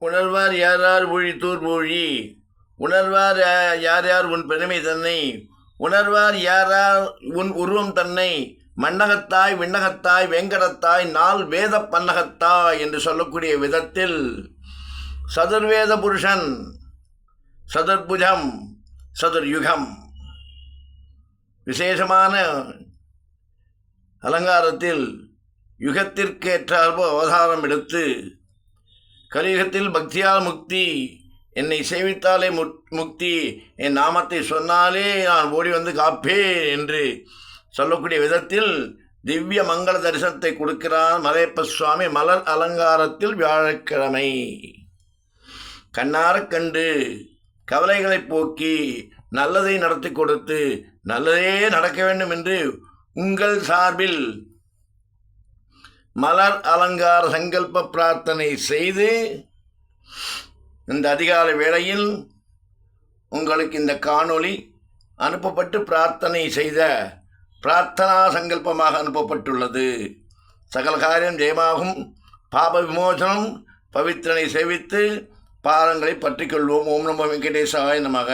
உணர்வார் யாரார் ஊழித்தூர் ஊழி உணர்வார் யார் யார் உன் பெருமை தன்னை உணர்வார் யாரார் உன் உருவம் தன்னை மண்ணகத்தாய் விண்ணகத்தாய் வேங்கடத்தாய் நாள் வேத பன்னகத்தாய் என்று சொல்லக்கூடிய விதத்தில் சதுர்வேத புருஷன் சதுர்புஜம் சதுர்யுகம் விசேஷமான அலங்காரத்தில் யுகத்திற்கேற்றாற்போ அவதாரம் எடுத்து கலியுகத்தில் பக்தியால் முக்தி, என்னை சேவித்தாலே முக்தி, என் நாமத்தை சொன்னாலே நான் ஓடி வந்து காப்பேன் என்று சொல்லக்கூடிய விதத்தில் திவ்ய மங்கள தரிசனத்தை கொடுக்கிறார் மலையப்ப சுவாமி மலர் அலங்காரத்தில் வியாழக்கிழமை. கண்ணார கண்டு கவலைகளை போக்கி நல்லதை நடத்தி கொடுத்து நல்லதே நடக்க வேண்டும் என்று உங்கள் சார்பில் மலர் அலங்கார சங்கல்ப பிரார்த்தனை செய்து இந்த அதிகாலை வேளையில் உங்களுக்கு இந்த காணொளி அனுப்பப்பட்டு பிரார்த்தனை செய்த பிரார்த்தனா சங்கல்பமாக அனுப்பப்பட்டுள்ளது. சகல காரியம் ஜெயமாகும். பாப விமோசனம் பவித்திரனை சேவித்து பாதங்களை பற்றிக்கொள்வோம். ஓம் நமோ வெங்கடேசாய நமக.